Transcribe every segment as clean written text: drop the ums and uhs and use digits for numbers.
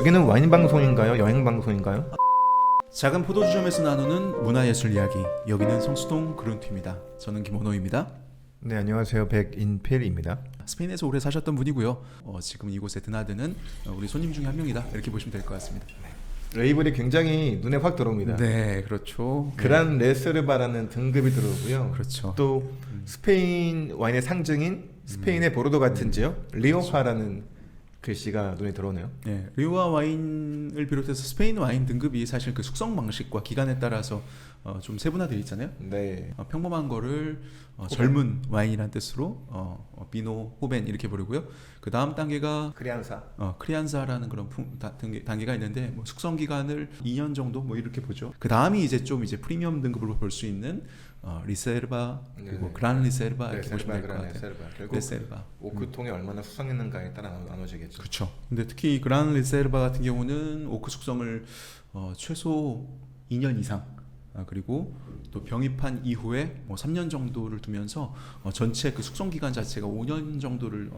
여기는 와인 방송인가요? 여행 방송인가요? 작은 포도주점에서 나누는 문화예술 이야기. 여기는 성수동 그룬트입니다. 저는 김원호입니다. 네, 안녕하세요. 백인필입니다. 스페인에서 오래 사셨던 분이고요. 지금 이곳에 드나드는 우리 손님 중에 한 명이다. 이렇게 보시면 될 것 같습니다. 레이블이 굉장히 눈에 확 들어옵니다. 네, 그렇죠. 그란 레세르바라는 등급이 들어오고요. 그렇죠. 또 스페인 와인의 상징인 스페인의 보르도 같은 지역 리오하라는 글씨가 눈에 들어오네요. 네, 리오하 와인을 비롯해서 스페인 와인 등급이 사실 그 숙성 방식과 기간에 따라서 좀 세분화되어 있잖아요. 네. 평범한 거를 젊은 와인이란 뜻으로 비노, 호벤 이렇게 부르고요. 그 다음 단계가 크리안사. 크리안사라는 그런 단계가 있는데 뭐 숙성 기간을 2년 정도 뭐 이렇게 보죠. 그 다음이 이제 좀 이제 프리미엄 등급으로 볼 수 있는 리세르바 그리고 네. 그란 리세르바 이렇게 레세르바, 보시면 될 것 그란 같아요. 레세르바. 결국 리세르바. 오크통이 얼마나 수성했는가에 따라 나눠지겠죠. 그렇죠. 근데 특히 그란 리세르바 같은 경우는 오크 숙성을 최소 2년 이상 그리고 또 병입한 이후에 뭐 3년 정도를 두면서 전체 그 숙성 기간 자체가 5년 정도를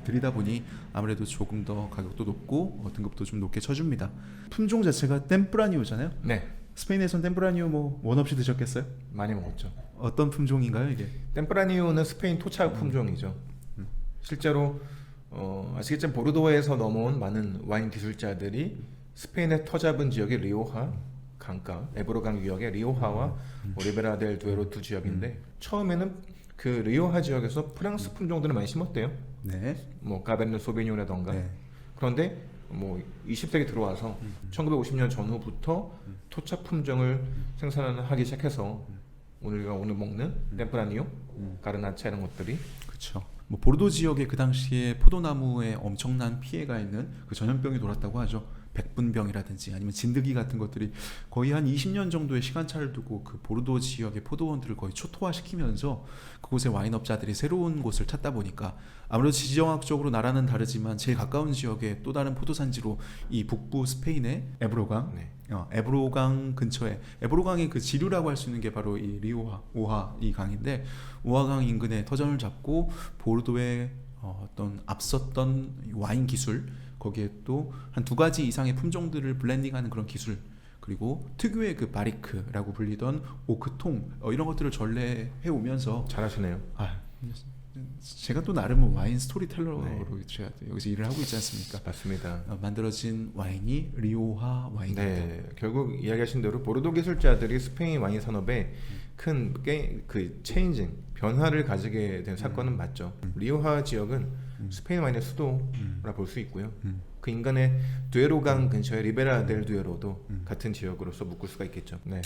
들이다 보니 아무래도 조금 더 가격도 높고 등급도 좀 높게 쳐줍니다. 품종 자체가 템프라니오잖아요. 네, 스페인에선 템프라니오 뭐 원 없이 드셨겠어요? 많이 먹었죠. 어떤 품종인가요 이게? 템프라니오는 스페인 토착 품종이죠. 실제로 아시겠지만 보르도에서 넘어온 많은 와인 기술자들이 스페인의 터잡은 지역의 리오하 강가, 에브로강 유역의 리오하와 리베라 델 두에로 두 지역인데 처음에는 그 리오하 지역에서 프랑스 품종들을 많이 심었대요. 네. 뭐 가베르네 소비뇽이라던가. 네. 그런데 뭐 20세기 들어와서 1950년 전후부터 토착 품종을 생산하기 시작해서 우리가 오늘 먹는 템프라니오, 가르나차 이런 것들이 그렇죠. 뭐 보르도 지역에 그 당시에 포도나무에 엄청난 피해가 있는 그 전염병이 돌았다고 하죠. 백분병이라든지 아니면 진드기 같은 것들이 거의 한 20년 정도의 시간차를 두고 그 보르도 지역의 포도원들을 거의 초토화시키면서 그곳의 와인업자들이 새로운 곳을 찾다 보니까 아무래도 지정학적으로 나라는 다르지만 제일 가까운 지역의 또 다른 포도산지로 이 북부 스페인의 에브로강, 네. 에브로강 근처에 에브로강의 그 지류라고 할 수 있는 게 바로 이 리오하, 오하 이 강인데 오하강 인근에 터전을 잡고 보르도의 어떤 앞섰던 와인 기술 거기에 또 한 두 가지 이상의 품종들을 블렌딩하는 그런 기술 그리고 특유의 그 바리크라고 불리던 오크통 이런 것들을 전래해 오면서 잘하시네요. 제가 또 나름 와인 스토리텔러로 네. 제가 여기서 일을 하고 있지 않습니까? 맞습니다. 만들어진 와인이 리오하 와인입니다. 네, 결국 이야기하신 대로 보르도 기술자들이 스페인 와인 산업에 큰 그 체인징 변화를 가지게 된 사건은 맞죠. 리오하 지역은 스페인 와인의 수도라 볼 수 있고요. 그 인간의 두에로강 근처의 리베라 델 두에로도 같은 지역으로서 묶을 수가 있겠죠. 네.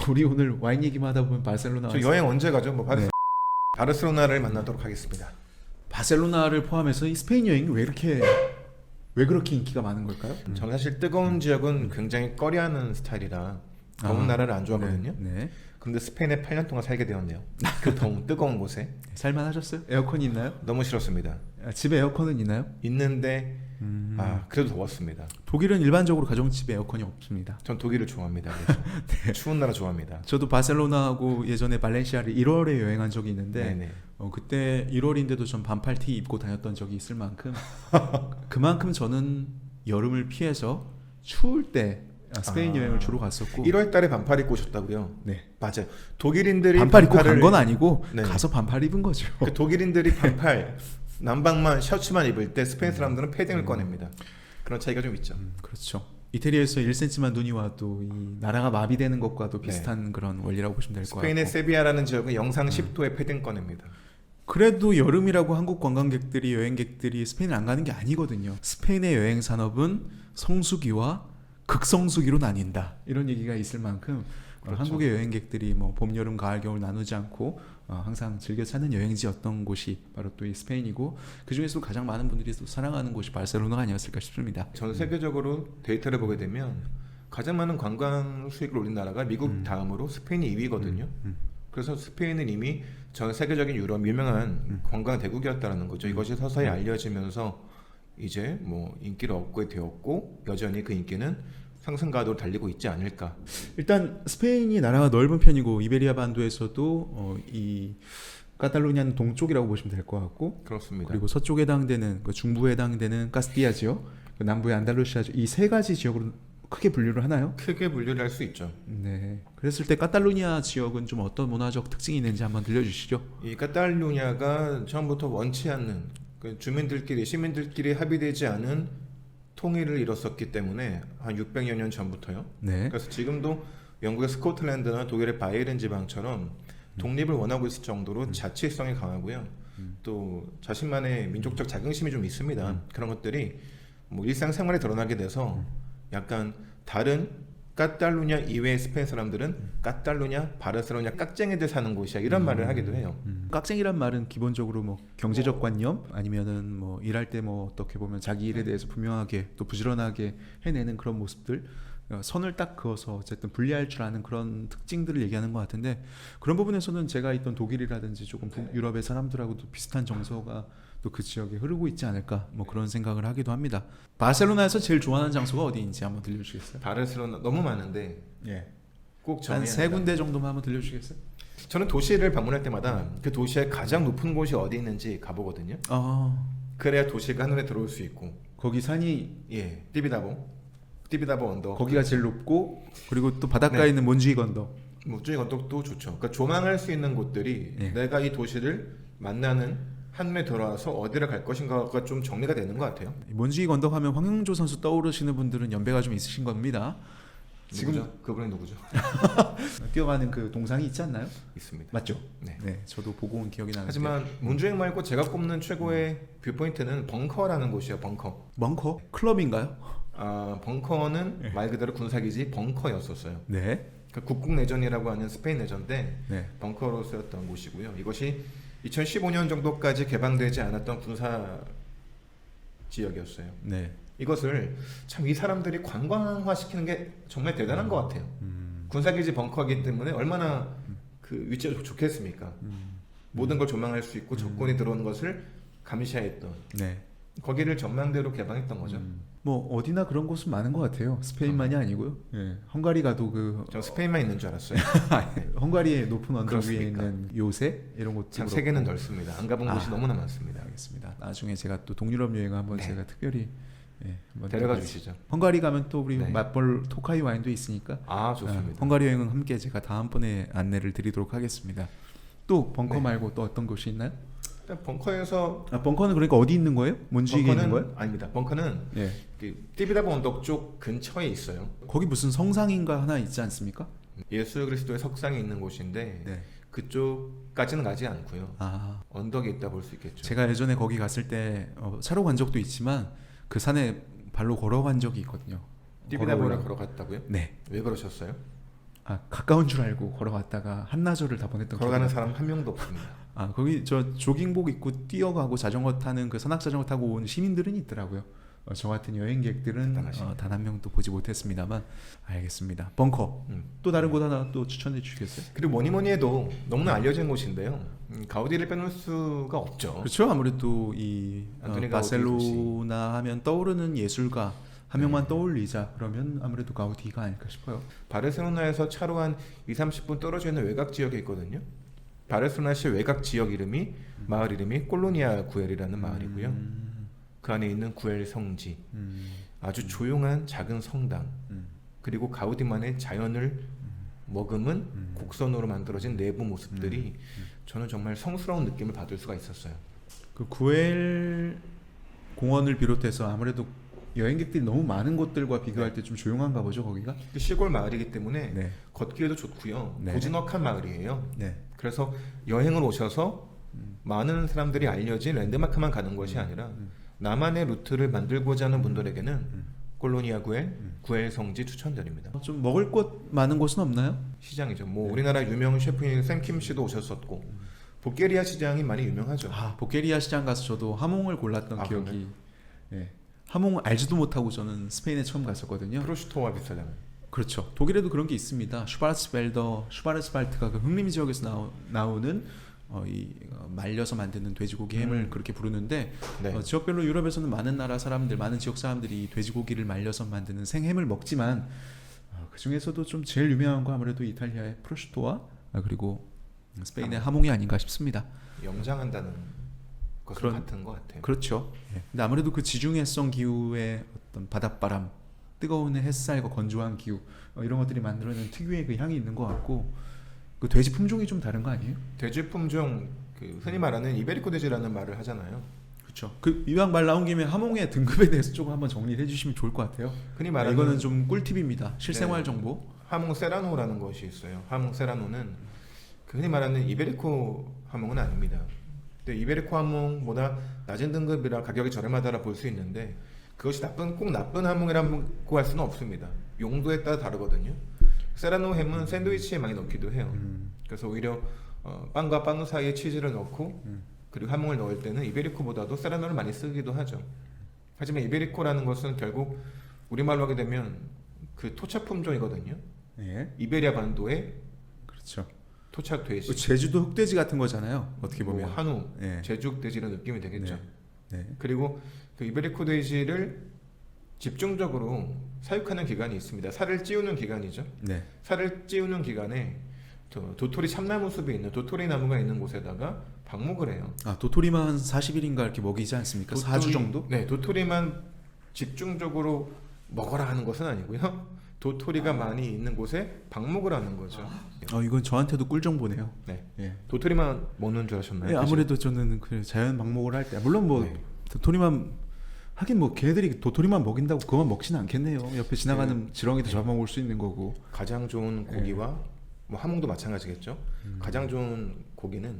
우리 오늘 와인 얘기만 하다 보면 바르셀로나 저 여행 언제 가죠? 뭐 네. 바르셀로나를 만나도록 하겠습니다. 바르셀로나를 포함해서 이 스페인 여행이 왜 그렇게 인기가 많은 걸까요? 저는 사실 뜨거운 지역은 굉장히 꺼려하는 스타일이라 더운 나라를 안 좋아하거든요. 네. 근데 스페인에 8년 동안 살게 되었네요. 그 더운 뜨거운 곳에 살만하셨어요? 에어컨이 있나요? 너무 싫었습니다. 집에 에어컨은 있나요? 있는데 그래도 더웠습니다. 독일은 일반적으로 가정집에 에어컨이 없습니다. 전 독일을 좋아합니다. 그래서 추운 나라 좋아합니다. 저도 바르셀로나하고 예전에 발렌시아를 1월에 여행한 적이 있는데 네네. 그때 1월인데도 전 반팔 티 입고 다녔던 적이 있을 만큼 그만큼 저는 여름을 피해서 추울 때 스페인 여행을 주로 갔었고 1월달에 반팔 입고 오셨다고요? 네. 맞아요. 독일인들이 반팔 입고 반팔을 간 건 아니고 네. 가서 반팔 입은 거죠. 그 독일인들이 반팔 난방만 셔츠만 입을 때 스페인 사람들은 패딩을 꺼냅니다. 그런 차이가 좀 있죠. 그렇죠. 이태리에서 1cm만 눈이 와도 이 나라가 마비되는 것과도 비슷한 그런 원리라고 보시면 될 것 같고 스페인의 세비야라는 지역은 영상 10도에 패딩 꺼냅니다. 그래도 여름이라고 한국 관광객들이 여행객들이 스페인을 안 가는 게 아니거든요. 스페인의 여행 산업은 성수기와 극성수기로 나뉜다 이런 얘기가 있을 만큼 그렇죠. 한국의 여행객들이 뭐 봄, 여름, 가을, 겨울 나누지 않고 항상 즐겨 찾는 여행지였던 곳이 바로 또 이 스페인이고 그 중에서도 가장 많은 분들이 또 사랑하는 곳이 바르셀로나가 아니었을까 싶습니다. 전 세계적으로 데이터를 보게 되면 가장 많은 관광 수익을 올린 나라가 미국 다음으로 스페인이 2위거든요. 그래서 스페인은 이미 전 세계적인 유럽 유명한 관광 대국이었다는 거죠. 이것이 서서히 알려지면서 이제 뭐 인기를 얻게 되었고 여전히 그 인기는 상승 가도로 달리고 있지 않을까. 일단 스페인이 나라가 넓은 편이고 이베리아 반도에서도 이 카탈루냐는 동쪽이라고 보시면 될 것 같고, 그렇습니다. 그리고 서쪽에 해당되는 그 중부에 해당되는 카스티아 지역, 그 남부의 안달루시아 지역, 이 세 가지 지역으로 크게 분류를 하나요? 크게 분류를 할 수 있죠. 네. 그랬을 때 카탈루냐 지역은 좀 어떤 문화적 특징이 있는지 한번 들려주시죠. 이 카탈루냐가 처음부터 원치 않는 그 주민들끼리 시민들끼리 합의되지 않은 통일을 이뤘었기 때문에 한 600여 년 전부터요. 네. 그래서 지금도 영국의 스코틀랜드나 독일의 바이에른 지방처럼 독립을 원하고 있을 정도로 자치성이 강하고요. 또 자신만의 민족적 자긍심이 좀 있습니다. 그런 것들이 뭐 일상생활에 드러나게 돼서 약간 다른 카탈루냐 이외의 스페인 사람들은 카탈루냐, 바르셀로나 깍쟁이들 사는 곳이야 이런 말을 하기도 해요. 깍쟁이란 말은 기본적으로 뭐 경제적 관념 아니면은 뭐 일할 때 뭐 어떻게 보면 자기 일에 대해서 분명하게 또 부지런하게 해내는 그런 모습들, 선을 딱 그어서 어쨌든 분리할 줄 아는 그런 특징들을 얘기하는 것 같은데, 그런 부분에서는 제가 있던 독일이라든지 조금 북유럽의 사람들하고도 비슷한 정서가 또 그 지역에 흐르고 있지 않을까, 뭐 그런 생각을 하기도 합니다. 바르셀로나에서 제일 좋아하는 장소가 어디인지 한번 들려주시겠어요? 바르셀로나 너무 많은데 예. 꼭 정해야 한 세 군데 정도만 한번 들려주시겠어요? 저는 도시를 방문할 때마다 그 도시의 가장 높은 곳이 어디 있는지 가보거든요. 그래야 도시가 한눈에 들어올 수 있고. 거기 산이 예, 띠비다보 언덕. 거기가 제일 높고, 그리고 또 바닷가에 네. 있는 몬주익 언덕. 몬주익 언덕도 좋죠. 그러니까 조망할 수 있는 곳들이 예. 내가 이 도시를 만나는 한눈에 들어와서 어디를 갈 것인가가 좀 정리가 되는 것 같아요. 몬주익 언덕 하면 황영조 선수 떠오르시는 분들은 연배가 좀 있으신 겁니다. 누구죠? 그분이 누구죠? 뛰어가는 그 동상이 있지 않나요? 있습니다. 맞죠? 네. 네, 저도 보고 온 기억이 나는데. 하지만 몬주익 말고 제가 꼽는 최고의 뷰포인트는 벙커라는 곳이에요. 벙커. 벙커? 클럽인가요? 벙커는 말 그대로 군사기지 벙커였었어요. 네. 그 국국내전이라고 하는 스페인 내전 때 네. 벙커로 쓰였던 곳이고요. 이것이 2015년 정도까지 개방되지 않았던 군사 지역이었어요. 네. 이것을 참 이 사람들이 관광화 시키는 게 정말 대단한 것 같아요. 군사기지 벙커이기 때문에 얼마나 그 위치가 좋겠습니까? 모든 걸 조망할 수 있고 적군이 들어오는 것을 감시했던 네. 거기를 전망대로 개방했던 거죠. 뭐 어디나 그런 곳은 많은 것 같아요. 스페인만이 아니고요. 예. 헝가리 가도 그 저 스페인만 있는 줄 알았어요. 헝가리의 높은 언덕 위에 그렇습니까? 있는 요새 이런 곳도 참 그렇고. 세계는 넓습니다. 안 가본 곳이 너무나 많습니다. 알겠습니다. 나중에 제가 또 동유럽 여행 한번 네. 제가 특별히 한번 데려가 또 주시죠. 헝가리 가면 또 우리 네. 맛볼 토카이 와인도 있으니까 좋습니다. 헝가리 여행은 함께 제가 다음번에 안내를 드리도록 하겠습니다. 또 벙커 네. 말고 또 어떤 곳이 있나요? 일단 벙커에서 벙커는 그러니까 어디 있는 거예요? 몬주익에 있는 거예요? 아닙니다. 벙커는 예. 그 띠비다보 언덕 쪽 근처에 있어요. 거기 무슨 성상인가 하나 있지 않습니까? 예수 그리스도의 석상이 있는 곳인데 네. 그쪽까지는 가지 않고요. 아, 언덕에 있다 볼 수 있겠죠. 제가 예전에 거기 갔을 때 차로 간 적도 있지만 그 산에 발로 걸어간 적이 있거든요. 띠비다보를 걸어갔다고요? 네. 왜 그러셨어요? 가까운 줄 알고 걸어갔다가 한나절을 다 보냈던 걸어가는 기억이 사람 한 명도 없습니다. 거기 저 조깅복 입고 뛰어가고 자전거 타는 그 산악 자전거 타고 온 시민들은 있더라고요. 저 같은 여행객들은 대단하시네. 단 한 명도 보지 못했습니다만 알겠습니다. 벙커 또 다른 곳 하나 또 추천해 주시겠어요? 그리고 뭐니 해도 너무나 알려진 곳인데요. 가우디를 빼놓을 수가 없죠. 그렇죠. 아무래도 이 안토니 가우디 바르셀로나 하면 떠오르는 예술가 한 명만 떠올리자 그러면 아무래도 가우디가 아닐까 싶어요. 바르셀로나에서 차로 한 2-30분 떨어져 있는 외곽 지역에 있거든요. 바르셀로나시 외곽 지역 이름이 마을 이름이 콜로니아 구엘이라는 마을이고요. 그 안에 있는 구엘 성지, 아주 조용한 작은 성당, 그리고 가우디만의 자연을 머금은 곡선으로 만들어진 내부 모습들이 저는 정말 성스러운 느낌을 받을 수가 있었어요. 그 구엘 공원을 비롯해서 아무래도 여행객들이 너무 많은 곳들과 비교할 때 좀 조용한가 보죠 거기가? 시골 마을이기 때문에 네. 걷기에도 좋고요. 네. 고즈넉한 마을이에요. 네. 그래서 여행을 오셔서 많은 사람들이 알려진 랜드마크만 가는 것이 아니라 나만의 루트를 만들고자 하는 분들에게는 콜로니아 구엘, 구엘 성지 추천드립니다. 좀 먹을 곳 많은 곳은 없나요? 시장이죠. 뭐 우리나라 유명 셰프인 샘킴 씨도 오셨었고 보게리아 시장이 많이 유명하죠. 보게리아 시장 가서 저도 하몽을 골랐던 기억이. 예. 하몽 알지도 못하고 저는 스페인에 처음 갔었거든요. 프로슈토와 비슷하잖아요. 그렇죠. 독일에도 그런 게 있습니다. 슈바르츠발트가 그 흑림 지역에서 나오는 말려서 만드는 돼지고기 햄을 그렇게 부르는데 네. 지역별로 유럽에서는 많은 나라 사람들, 많은 지역 사람들이 돼지고기를 말려서 만드는 생햄을 먹지만 그 중에서도 좀 제일 유명한 거 아무래도 이탈리아의 프로슈토와 그리고 스페인의 하몽이 아닌가 싶습니다. 영장한다는 것은 그런- 같은 것 같아요. 그렇죠. 근데 아무래도 그 지중해성 기후의 어떤 바닷바람, 뜨거운 햇살과 건조한 기후 이런 것들이 만들어낸 특유의 그 향이 있는 것 같고 그 돼지 품종이 좀 다른 거 아니에요? 돼지 품종 그 흔히 말하는 이베리코 돼지라는 말을 하잖아요. 그렇죠. 그 이왕 말 나온 김에 하몽의 등급에 대해서 조금 한번 정리를 해주시면 좋을 것 같아요. 흔히 말하는 이거는 좀 꿀팁입니다. 실생활 네. 정보. 하몽 세라노라는 것이 있어요. 하몽 세라노는 그 흔히 말하는 이베리코 하몽은 아닙니다. 근데 이베리코 하몽보다 낮은 등급이라 가격이 저렴하다라 볼 수 있는데 그것이 꼭 나쁜 하몽이라고 할 수는 없습니다. 용도에 따라 다르거든요. 세라노 햄은 샌드위치에 많이 넣기도 해요. 그래서 오히려 빵과 빵 사이에 치즈를 넣고 그리고 하몽을 넣을 때는 이베리코보다도 세라노를 많이 쓰기도 하죠. 하지만 이베리코라는 것은 결국 우리말로 하게 되면 그 토착 품종이거든요. 네, 이베리아 반도의 그렇죠. 토착 돼지, 제주도 흑돼지 같은 거잖아요. 어떻게 뭐 보면. 한우, 네. 제죽 돼지는 느낌이 되겠죠. 네. 그리고 그 이베리코 돼지를 집중적으로 사육하는 기간이 있습니다. 살을 찌우는 기간이죠. 네. 살을 찌우는 기간에 도토리 참나무 숲이 있는 도토리 나무가 있는 곳에다가 방목을 해요. 아 도토리만 한 40일인가 이렇게 먹이지 않습니까? 4주 정도? 네, 도토리만 집중적으로 먹어라 하는 것은 아니고요. 도토리가 많이 있는 곳에 방목을 하는 거죠. 이건 저한테도 꿀 정보네요. 네, 예. 도토리만 먹는 줄 아셨나요? 네, 아무래도 저는 그 자연 방목을 할 때 물론 뭐 네. 도토리만 하긴 뭐 걔들이 도토리만 먹인다고 그만 먹지는 않겠네요. 옆에 지나가는 지렁이도 잡아먹을 수 있는 거고. 가장 좋은 고기와 뭐 하몽도 마찬가지겠죠. 가장 좋은 고기는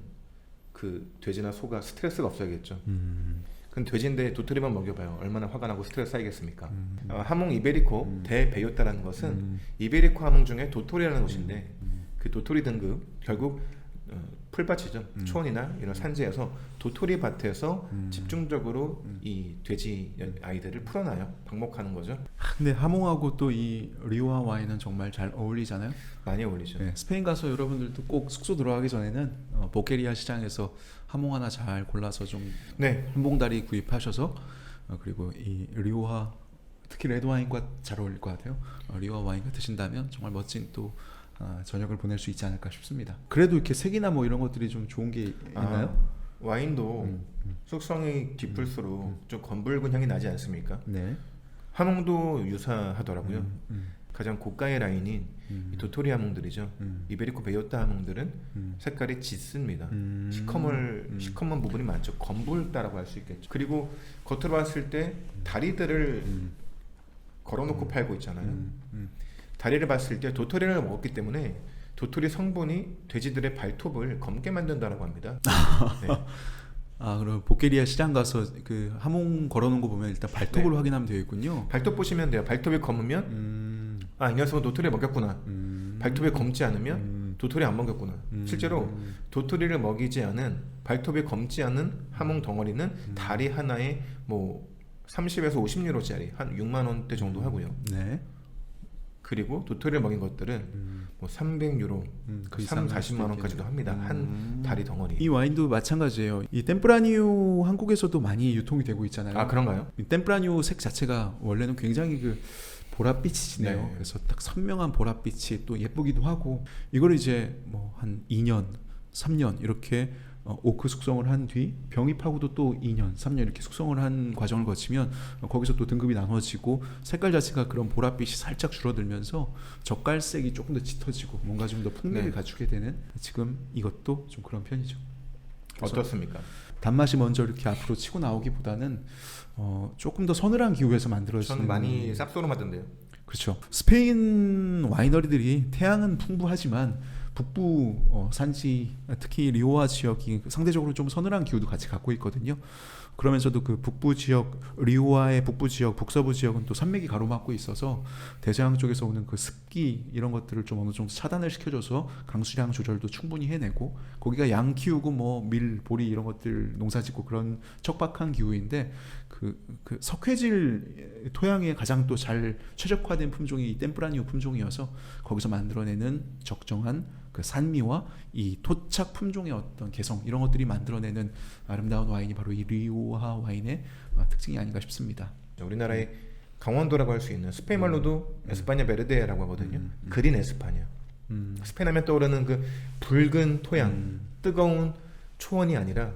그 돼지나 소가 스트레스가 없어야겠죠. 근데 돼지인데 도토리만 먹여봐요. 얼마나 화가 나고 스트레스 쌓이겠습니까? 하몽 이베리코 대베요타라는 것은 이베리코 하몽 중에 도토리라는 것인데 그 도토리 등급 결국 풀밭이죠. 초원이나 이런 산지에서 도토리 밭에서 집중적으로 이 돼지 아이들을 풀어놔요. 방목하는 거죠. 근데 하몽하고 또 이 리오아 와인은 정말 잘 어울리잖아요. 많이 어울리죠. 네, 스페인 가서 여러분들도 꼭 숙소 들어가기 전에는 보케리아 시장에서 하몽 하나 잘 골라서 좀 네, 한 봉다리 구입하셔서 그리고 이 리오아 특히 레드 와인과 잘 어울릴 것 같아요. 리오아 와인과 드신다면 정말 멋진 또 저녁을 보낼 수 있지 않을까 싶습니다. 그래도 이렇게 색이나 뭐 이런 것들이 좀 좋은 게 있나요? 와인도 숙성이 깊을수록 좀 검붉은 향이 나지 않습니까? 네. 하몽도 유사하더라고요. 가장 고가의 라인인 이 도토리 하몽들이죠. 이베리코 베요타 하몽들은 색깔이 짙습니다. 시커먼 부분이 많죠. 검붉다라고 할 수 있겠죠. 그리고 겉으로 봤을 때 다리들을 걸어놓고 팔고 있잖아요. 다리를 봤을 때 도토리를 먹었기 때문에 도토리 성분이 돼지들의 발톱을 검게 만든다라고 합니다. 네. 그럼 보케리아 시장 가서 그 하몽 걸어놓은 거 보면 일단 발톱으로 확인하면 되겠군요. 발톱 보시면 돼요. 발톱이 검으면 이 녀석은 도토리 먹였구나. 발톱이 검지 않으면 도토리 안 먹였구나. 실제로 도토리를 먹이지 않은 발톱이 검지 않은 하몽 덩어리는 다리 하나에 뭐 30에서 50유로짜리 한 6만 원대 정도 하고요. 네. 그리고 도토리를 먹인 것들은 뭐 300유로, 그 3, 이상 할 수도 40만 원까지도 합니다. 한 다리 덩어리. 이 와인도 마찬가지예요. 이 템프라니오 한국에서도 많이 유통이 되고 있잖아요. 아, 그런가요? 이 템프라니오 색 자체가 원래는 굉장히 그 보랏빛이네요. 네. 그래서 딱 선명한 보랏빛이 또 예쁘기도 하고 이걸 이제 뭐 한 2년, 3년 이렇게 오크 숙성을 한 뒤 병입하고도 또 2년, 3년 이렇게 숙성을 한 과정을 거치면 거기서 또 등급이 나눠지고 색깔 자체가 그런 보랏빛이 살짝 줄어들면서 젓갈색이 조금 더 짙어지고 뭔가 좀 더 풍미를 네. 갖추게 되는 지금 이것도 좀 그런 편이죠. 그래서 어떻습니까? 단맛이 먼저 이렇게 앞으로 치고 나오기보다는 조금 더 서늘한 기후에서 만들어지는 저는 많이 쌉소름하던데요. 그렇죠. 스페인 와이너리들이 태양은 풍부하지만 북부 산지 특히 리오아 지역이 상대적으로 좀 서늘한 기후도 같이 갖고 있거든요. 그러면서도 그 북부 지역 리오아의 북부 지역 북서부 지역은 또 산맥이 가로막고 있어서 대서양 쪽에서 오는 그 습기 이런 것들을 좀 어느 정도 차단을 시켜줘서 강수량 조절도 충분히 해내고 거기가 양 키우고 뭐 밀, 보리 이런 것들 농사짓고 그런 척박한 기후인데 그 석회질 토양에 가장 또 잘 최적화된 품종이 이 템프라니오 품종이어서 거기서 만들어내는 적정한 그 산미와 이 토착 품종의 어떤 개성 이런 것들이 만들어내는 아름다운 와인이 바로 이 리오아 와인의 특징이 아닌가 싶습니다. 우리나라의 강원도라고 할 수 있는 스페인 말로도 에스파냐 베르데라고 하거든요. 그린 에스파냐. 스페인하면 떠오르는 그 붉은 토양, 뜨거운 초원이 아니라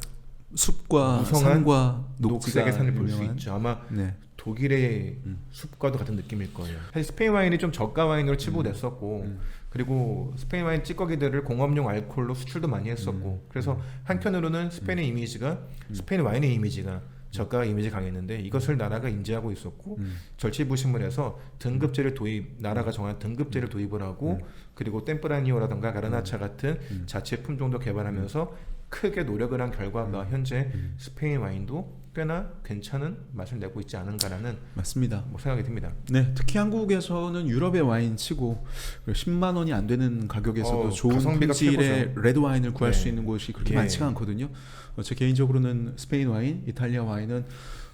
숲과 무성한 산과 녹지가 녹색의 산을 볼 수 유명한. 있죠. 아마 네. 독일의 숲과도 같은 느낌일 거예요. 사실 스페인 와인이 좀 저가 와인으로 치부됐었고 그리고 스페인 와인 찌꺼기들을 공업용 알코올로 수출도 많이 했었고 그래서 한편으로는 스페인의 이미지가 스페인 와인의 이미지가 저가 이미지 강했는데 이것을 나라가 인지하고 있었고 절치부심을 해서 등급제를 도입 나라가 정한 등급제를 도입을 하고 그리고 템프라니오라던가 가르나차 같은 자체 품종도 개발하면서 크게 노력을 한 결과가 현재 스페인 와인도 꽤나 괜찮은 맛을 내고 있지 않은가라는 맞습니다. 뭐 생각이 듭니다. 네, 특히 한국에서는 유럽의 와인치고 10만 원이 안 되는 가격에서도 좋은 가성비가 품질의 최고죠. 레드 와인을 구할 네. 수 있는 곳이 그렇게 예. 많지가 않거든요. 제 개인적으로는 스페인 와인, 이탈리아 와인은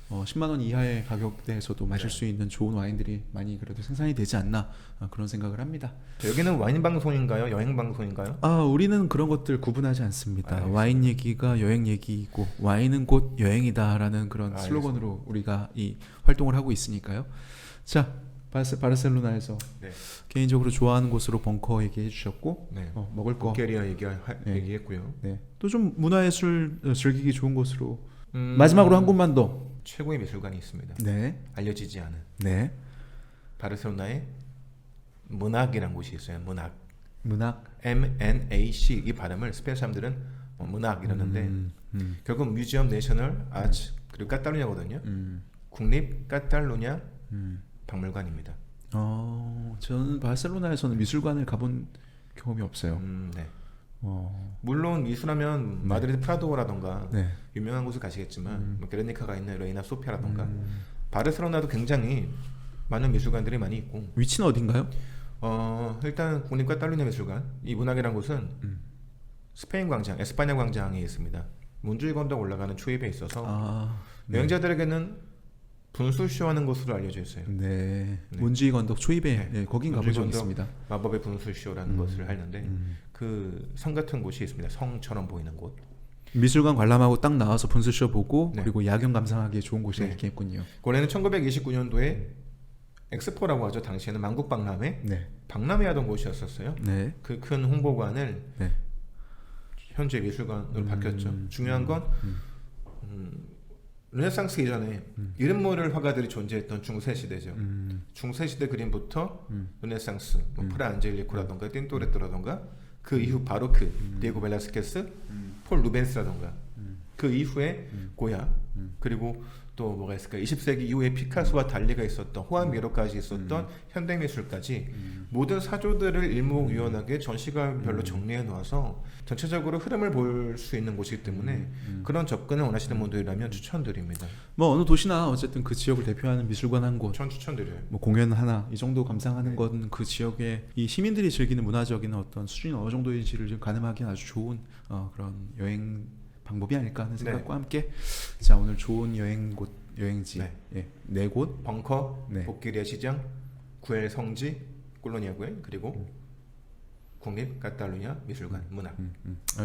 10만 원 이하의 가격대에서도 마실 수 있는 좋은 와인들이 많이 그래도 생산이 되지 않나 그런 생각을 합니다. 여기는 와인 방송인가요? 여행 방송인가요? 우리는 그런 것들 구분하지 않습니다. 알겠습니다. 와인 얘기가 여행 얘기이고 와인은 곧 여행이다라는 그런 알겠습니다. 슬로건으로 우리가 이 활동을 하고 있으니까요. 자, 바르셀로나에서 네. 개인적으로 좋아하는 곳으로 벙커 얘기해 주셨고 네. 먹을 거 bulgaria 네. 얘기했고요. 네. 또 좀 문화예술 즐기기 좋은 곳으로 마지막으로 한 곳만 더. 최고의 미술관이 있습니다. 네. 알려지지 않은 네. 바르셀로나에 문학이라는 곳이 있어요. 문학. 문학. MNAC 이 발음을 스페인 사람들은 문학 이러는데 결국 뮤지엄 내셔널 아츠 그리고 카탈루냐거든요. 국립 카탈루냐 박물관입니다. 저는 바르셀로나에서는 미술관을 가본 경험이 없어요. 네. 어, 물론 미술하면 마드리드 프라도라던가 네. 유명한 곳을 가시겠지만 뭐 게르니카가 있는 레이나 소피아라던가 바르셀로나도 굉장히 많은 미술관들이 많이 있고 위치는 어딘가요? 일단 국립 카탈루냐 미술관 이 문학이라는 곳은 스페인 광장, 에스파냐 광장에 있습니다. 문주의 건덕 올라가는 초입에 있어서 네. 여행자들에게는 분수쇼하는 곳으로 알려져 있어요. 네. 네. 문주의 건덕 초입에 네. 네, 거긴 문주의 가본 적 건덕 있습니다. 마법의 분수쇼라는 것을 하는데 그 성 같은 곳이 있습니다. 성처럼 보이는 곳. 미술관 관람하고 딱 나와서 분수쇼 보고 네. 그리고 야경 감상하기에 좋은 곳이 네. 이렇게 있군요. 원래는 1929년도에 엑스포라고 하죠. 당시에는 만국박람회 네. 박람회 하던 곳이었었어요. 네. 그 큰 홍보관을 네. 현재 미술관으로 바뀌었죠. 중요한 건 르네상스 이전에 이름 모를 화가들이 존재했던 중세 시대죠. 중세 시대 그림부터 르네상스, 뭐 프라안젤리코라던가 틴토레토라던가 그 이후 바로크, 디에고 벨라스케스, 폴 루벤스라던가 그 이후에 고야 그리고 또 뭐가 있을까? 20세기 이후에 피카소와 달리가 있었던 호안 미로까지 있었던 현대미술까지 모든 사조들을 일목요연하게 전시관별로 정리해 놓아서 전체적으로 흐름을 볼 수 있는 곳이기 때문에 그런 접근을 원하시는 분들이라면 추천드립니다. 뭐 어느 도시나 어쨌든 그 지역을 대표하는 미술관 한 곳, 전 추천드려요. 뭐 공연 하나 이 정도 감상하는 건 그 지역의 이 시민들이 즐기는 문화적인 어떤 수준이 어느 정도인지를 좀 가늠하기엔 아주 좋은 그런 여행 방법이 아닐까 하는 생각과 함께 자 오늘 좋은 여행지 네 곳 벙커, 네. 복기리아 시장, 구엘 성지, 콜로니아 구엘 그리고 국립 카탈루냐 미술관 문학.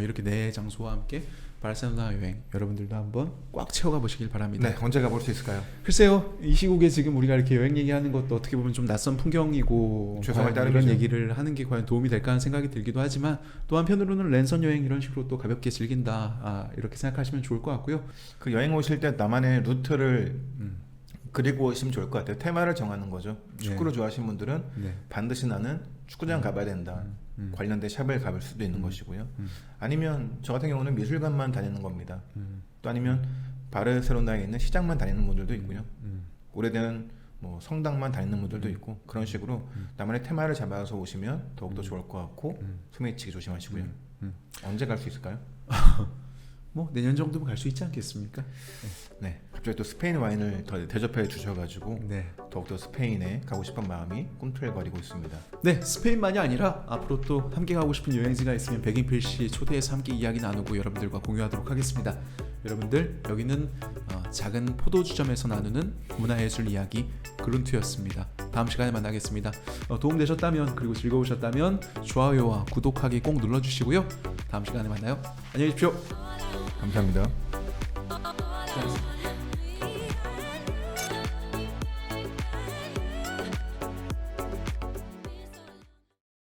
이렇게 네 장소와 함께 바르셀로나 여행 여러분들도 한번 꽉 채워가 보시길 바랍니다. 네, 언제 가볼 수 있을까요? 글쎄요, 이 시국에 지금 우리가 이렇게 여행 얘기하는 것도 어떻게 보면 좀 낯선 풍경이고 죄송할 과연 따름이죠. 이런 얘기를 하는 게 과연 도움이 될까 하는 생각이 들기도 하지만 또 한편으로는 랜선 여행 이런 식으로 또 가볍게 즐긴다 이렇게 생각하시면 좋을 것 같고요. 그 여행 오실 때 나만의 루트를 그리고 오시면 좋을 것 같아요. 테마를 정하는 거죠. 축구를 좋아하시는 분들은 네. 반드시 나는 축구장 가봐야 된다. 관련된 샵을 가볼 수도 있는 것이고요. 아니면 저 같은 경우는 미술관만 다니는 겁니다. 또 아니면 바르셀로나에 있는 시장만 다니는 분들도 있고요. 오래된 뭐 성당만 다니는 분들도 있고 그런 식으로 나만의 테마를 잡아서 오시면 더욱더 좋을 것 같고 소매치기 조심하시고요. 언제 갈 수 있을까요? 뭐 내년 정도면 갈 수 있지 않겠습니까? 네, 갑자기 또 스페인 와인을 더 대접해 주셔가지고 네. 더욱더 스페인에 가고 싶은 마음이 꿈틀거리고 있습니다. 네, 스페인만이 아니라 앞으로 또 함께 가고 싶은 여행지가 있으면 백인필 씨 초대해서 함께 이야기 나누고 여러분들과 공유하도록 하겠습니다. 여러분들 여기는 작은 포도주점에서 나누는 문화예술 이야기 그룬트였습니다. 다음 시간에 만나겠습니다. 도움되셨다면 그리고 즐거우셨다면 좋아요와 구독하기 꼭 눌러주시고요. 다음 시간에 만나요. 안녕히 계십시오. 감사합니다. 수고하셨습니다.